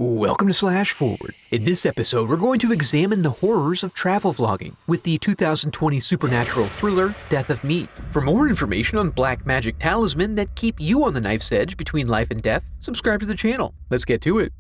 Welcome to Slash Forward. In this episode, we're going to examine the horrors of travel vlogging with the 2020 supernatural thriller, Death of Me. For more information on black magic talisman that keep you on the knife's edge between life and death, subscribe to the channel. Let's get to it.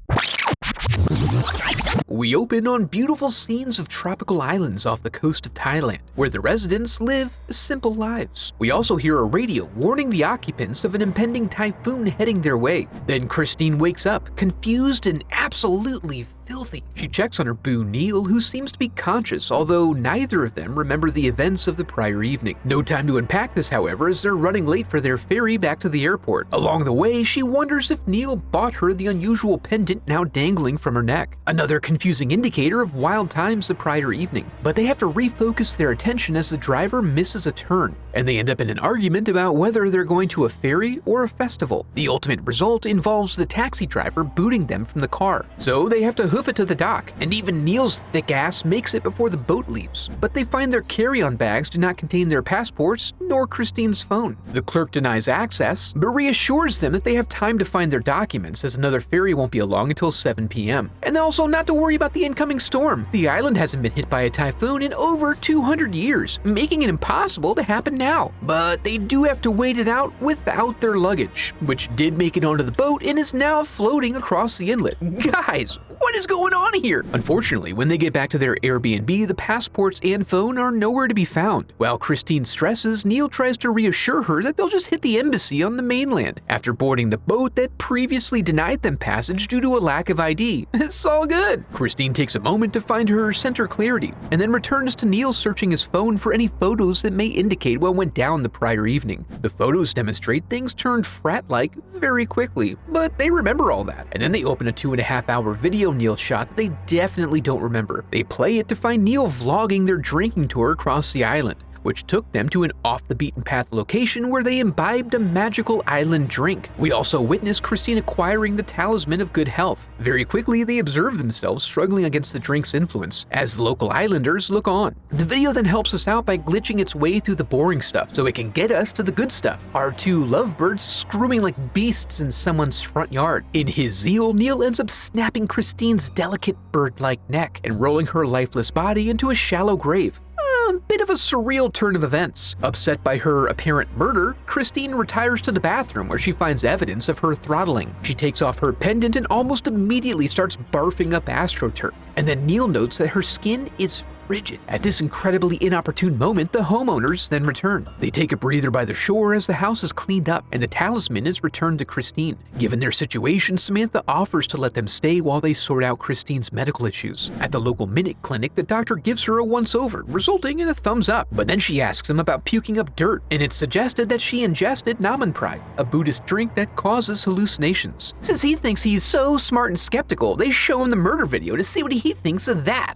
We open on beautiful scenes of tropical islands off the coast of Thailand, where the residents live simple lives. We also hear a radio warning the occupants of an impending typhoon heading their way. Then Christine wakes up, confused and absolutely filthy. She checks on her boo Neil, who seems to be conscious, although neither of them remember the events of the prior evening. No time to unpack this, however, as they're running late for their ferry back to the airport. Along the way, she wonders if Neil bought her the unusual pendant now dangling from her neck. Another confusing indicator of wild times the prior evening. But they have to refocus their attention as the driver misses a turn, and they end up in an argument about whether they're going to a ferry or a festival. The ultimate result involves the taxi driver booting them from the car, so they have to hoof it to the dock, and even Neil's thick ass makes it before the boat leaves. But they find their carry-on bags do not contain their passports nor Christine's phone. The clerk denies access, but reassures them that they have time to find their documents as another ferry won't be along until 7 p.m. And also not to worry about the incoming storm. The island hasn't been hit by a typhoon in over 200 years, making it impossible to happen now. But they do have to wait it out without their luggage, which did make it onto the boat and is now floating across the inlet. Guys, what is going on here? Unfortunately, when they get back to their Airbnb, the passports and phone are nowhere to be found. While Christine stresses, Neil tries to reassure her that they'll just hit the embassy on the mainland after boarding the boat that previously denied them passage due to a lack of ID. It's all good. Christine takes a moment to find her center clarity and then returns to Neil searching his phone for any photos that may indicate what went down the prior evening. The photos demonstrate things turned frat-like very quickly, but they remember all that. And then they open a 2.5-hour video Neil shot that they definitely don't remember. They play it to find Neil vlogging their drinking tour across the island, which took them to an off-the-beaten-path location where they imbibed a magical island drink. We also witness Christine acquiring the talisman of good health. Very quickly, they observe themselves struggling against the drink's influence as the local islanders look on. The video then helps us out by glitching its way through the boring stuff so it can get us to the good stuff. Our two lovebirds screaming like beasts in someone's front yard. In his zeal, Neil ends up snapping Christine's delicate bird-like neck and rolling her lifeless body into a shallow grave. A bit of a surreal turn of events. Upset by her apparent murder, Christine retires to the bathroom where she finds evidence of her throttling. She takes off her pendant and almost immediately starts barfing up astroturf. And then Neil notes that her skin is frigid. At this incredibly inopportune moment, the homeowners then return. They take a breather by the shore as the house is cleaned up and the talisman is returned to Christine. Given their situation, Samantha offers to let them stay while they sort out Christine's medical issues. At the local Minute clinic, the doctor gives her a once-over, resulting in a thumbs up. But then she asks him about puking up dirt, and it's suggested that she ingested naman pride, a Buddhist drink that causes hallucinations. Since he thinks he's so smart and skeptical, they show him the murder video to see what he thinks of that.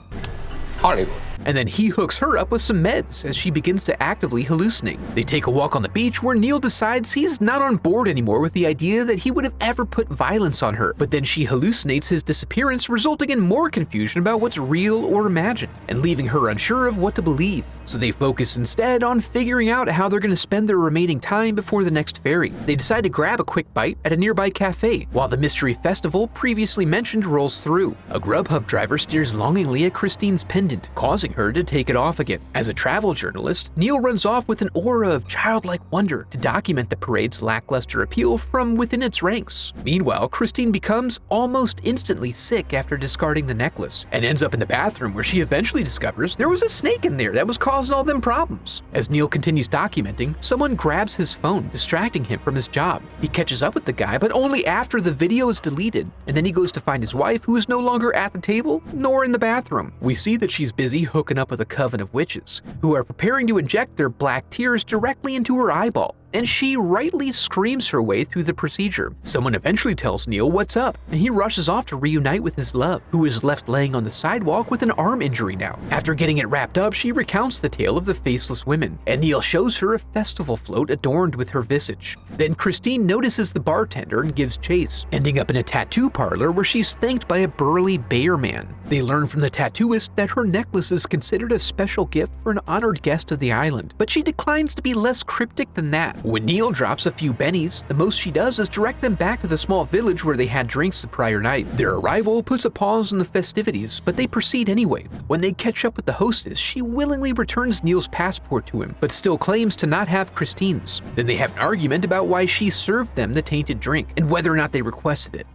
Horrible. And then he hooks her up with some meds as she begins to actively hallucinate. They take a walk on the beach where Neil decides he's not on board anymore with the idea that he would have ever put violence on her, but then she hallucinates his disappearance, resulting in more confusion about what's real or imagined, and leaving her unsure of what to believe. So they focus instead on figuring out how they're going to spend their remaining time before the next ferry. They decide to grab a quick bite at a nearby cafe, while the mystery festival previously mentioned rolls through. A Grubhub driver stares longingly at Christine's pendant, causing her to take it off again. As a travel journalist, Neil runs off with an aura of childlike wonder to document the parade's lackluster appeal from within its ranks. Meanwhile, Christine becomes almost instantly sick after discarding the necklace, and ends up in the bathroom where she eventually discovers there was a snake in there that was causing all them problems. As Neil continues documenting, someone grabs his phone, distracting him from his job. He catches up with the guy, but only after the video is deleted, and then he goes to find his wife, who is no longer at the table nor in the bathroom. We see that she's busy hooking up with a coven of witches, who are preparing to inject their black tears directly into her eyeball, and she rightly screams her way through the procedure. Someone eventually tells Neil what's up, and he rushes off to reunite with his love, who is left laying on the sidewalk with an arm injury now. After getting it wrapped up, she recounts the tale of the faceless women, and Neil shows her a festival float adorned with her visage. Then Christine notices the bartender and gives chase, ending up in a tattoo parlor where she's thanked by a burly bear man. They learn from the tattooist that her necklace is considered a special gift for an honored guest of the island, but she declines to be less cryptic than that. When Neil drops a few bennies, the most she does is direct them back to the small village where they had drinks the prior night. Their arrival puts a pause on the festivities, but they proceed anyway. When they catch up with the hostess, she willingly returns Neil's passport to him, but still claims to not have Christine's. Then they have an argument about why she served them the tainted drink, and whether or not they requested it.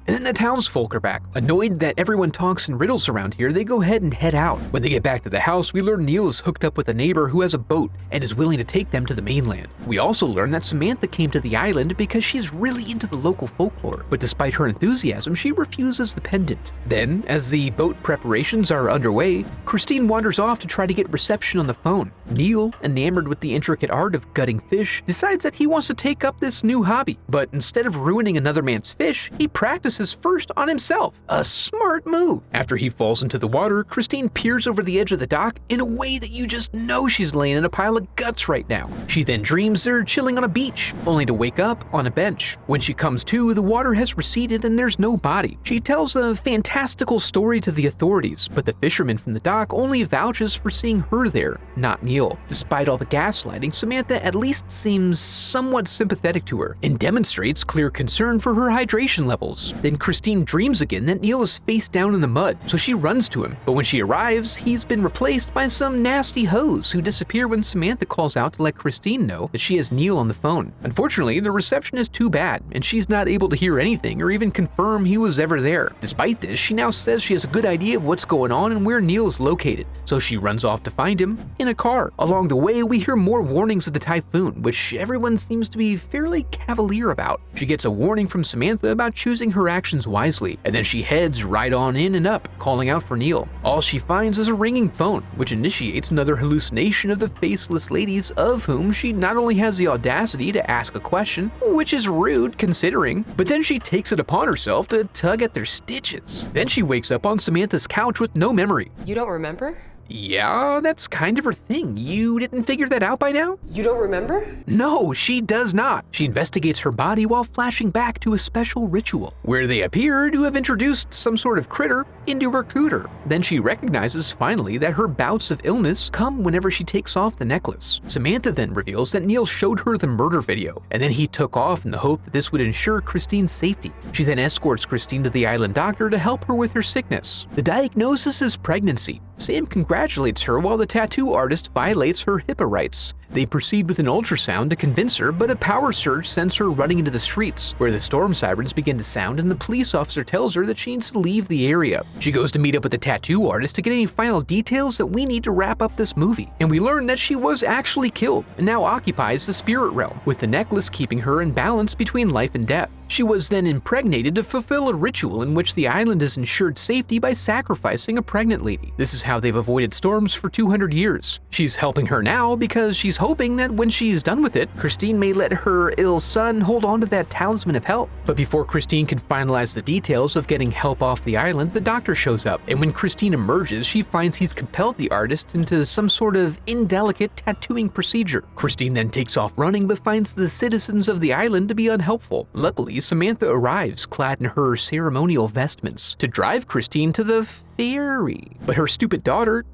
And then the townsfolk are back. Annoyed that everyone talks in riddles around here, they go ahead and head out. When they get back to the house, we learn Neil is hooked up with a neighbor who has a boat and is willing to take them to the mainland. We also learn that Samantha came to the island because she's really into the local folklore, but despite her enthusiasm, she refuses the pendant. Then, as the boat preparations are underway, Christine wanders off to try to get reception on the phone. Neil, enamored with the intricate art of gutting fish, decides that he wants to take up this new hobby, but instead of ruining another man's fish, he practices first on himself. A smart move. After he falls into the water, Christine peers over the edge of the dock in a way that you just know she's laying in a pile of guts right now. She then dreams they're chilling on a beach, only to wake up on a bench. When she comes to, the water has receded and there's no body. She tells a fantastical story to the authorities, but the fisherman from the dock only vouches for seeing her there, not Neil. Despite all the gaslighting, Samantha at least seems somewhat sympathetic to her and demonstrates clear concern for her hydration levels. Then Christine dreams again that Neil is face down in the mud, so she runs to him. But when she arrives, he's been replaced by some nasty hoes who disappear when Samantha calls out to let Christine know that she has Neil on the phone. Unfortunately, the reception is too bad, and she's not able to hear anything or even confirm he was ever there. Despite this, she now says she has a good idea of what's going on and where Neil is located, so she runs off to find him in a car. Along the way, we hear more warnings of the typhoon, which everyone seems to be fairly cavalier about. She gets a warning from Samantha about choosing her actions wisely, and then she heads right on in and up, calling out for Neil. All she finds is a ringing phone, which initiates another hallucination of the faceless ladies, of whom she not only has the audacity to ask a question, which is rude considering, but then she takes it upon herself to tug at their stitches. Then she wakes up on Samantha's couch with no memory. You don't remember? Yeah, that's kind of her thing. You didn't figure that out by now? You don't remember? No, she does not. She investigates her body while flashing back to a special ritual, where they appear to have introduced some sort of critter into her cooter. Then she recognizes finally that her bouts of illness come whenever she takes off the necklace. Samantha then reveals that Neil showed her the murder video, and then he took off in the hope that this would ensure Christine's safety. She then escorts Christine to the island doctor to help her with her sickness. The diagnosis is pregnancy. Sam congratulates her while the tattoo artist violates her HIPAA rights. They proceed with an ultrasound to convince her, but a power surge sends her running into the streets, where the storm sirens begin to sound and the police officer tells her that she needs to leave the area. She goes to meet up with the tattoo artist to get any final details that we need to wrap up this movie, and we learn that she was actually killed and now occupies the spirit realm, with the necklace keeping her in balance between life and death. She was then impregnated to fulfill a ritual in which the island is ensured safety by sacrificing a pregnant lady. This is how they've avoided storms for 200 years. She's helping her now because she's hoping that when she's done with it, Christine may let her ill son hold on to that talisman of health. But before Christine can finalize the details of getting help off the island, the doctor shows up, and when Christine emerges, she finds he's compelled the artist into some sort of indelicate tattooing procedure. Christine then takes off running but finds the citizens of the island to be unhelpful. Luckily, Samantha arrives clad in her ceremonial vestments to drive Christine to the ferry. But her stupid daughter,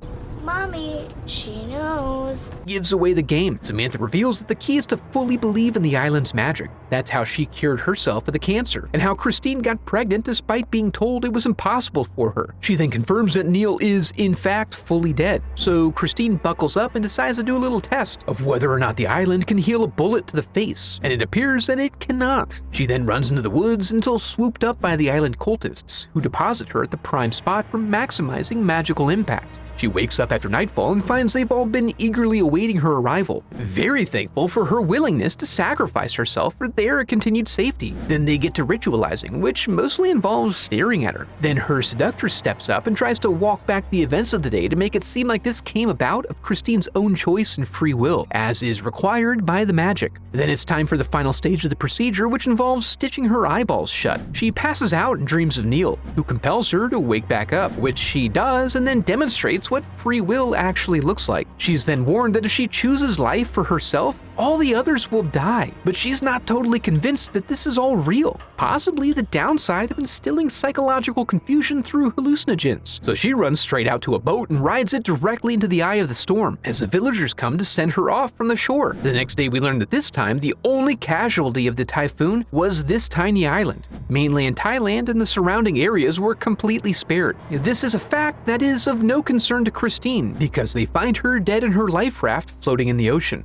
Mommy, she knows, gives away the game. Samantha reveals that the key is to fully believe in the island's magic. That's how she cured herself of the cancer, and how Christine got pregnant despite being told it was impossible for her. She then confirms that Neil is, in fact, fully dead. So Christine buckles up and decides to do a little test of whether or not the island can heal a bullet to the face, and it appears that it cannot. She then runs into the woods until swooped up by the island cultists, who deposit her at the prime spot for maximizing magical impact. She wakes up after nightfall and finds they've all been eagerly awaiting her arrival, very thankful for her willingness to sacrifice herself for their continued safety. Then they get to ritualizing, which mostly involves staring at her. Then her seductress steps up and tries to walk back the events of the day to make it seem like this came about of Christine's own choice and free will, as is required by the magic. Then it's time for the final stage of the procedure, which involves stitching her eyeballs shut. She passes out and dreams of Neil, who compels her to wake back up, which she does and then demonstrates that's what free will actually looks like. She's then warned that if she chooses life for herself, all the others will die, but she's not totally convinced that this is all real, possibly the downside of instilling psychological confusion through hallucinogens. So she runs straight out to a boat and rides it directly into the eye of the storm as the villagers come to send her off from the shore. The next day we learn that this time the only casualty of the typhoon was this tiny island. Mainland Thailand and the surrounding areas were completely spared. This is a fact that is of no concern to Christine because they find her dead in her life raft floating in the ocean.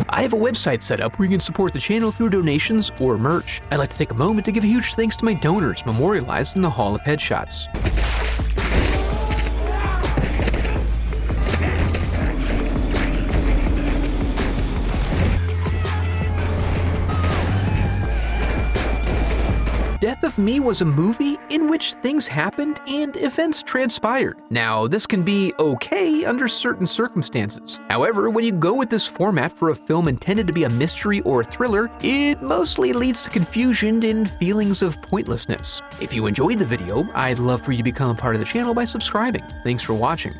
I have a website set up where you can support the channel through donations or merch. I'd like to take a moment to give a huge thanks to my donors memorialized in the Hall of Headshots. Death of Me was a movie in which things happened and events transpired. Now, this can be okay under certain circumstances. However, when you go with this format for a film intended to be a mystery or a thriller, it mostly leads to confusion and feelings of pointlessness. If you enjoyed the video, I'd love for you to become a part of the channel by subscribing. Thanks for watching.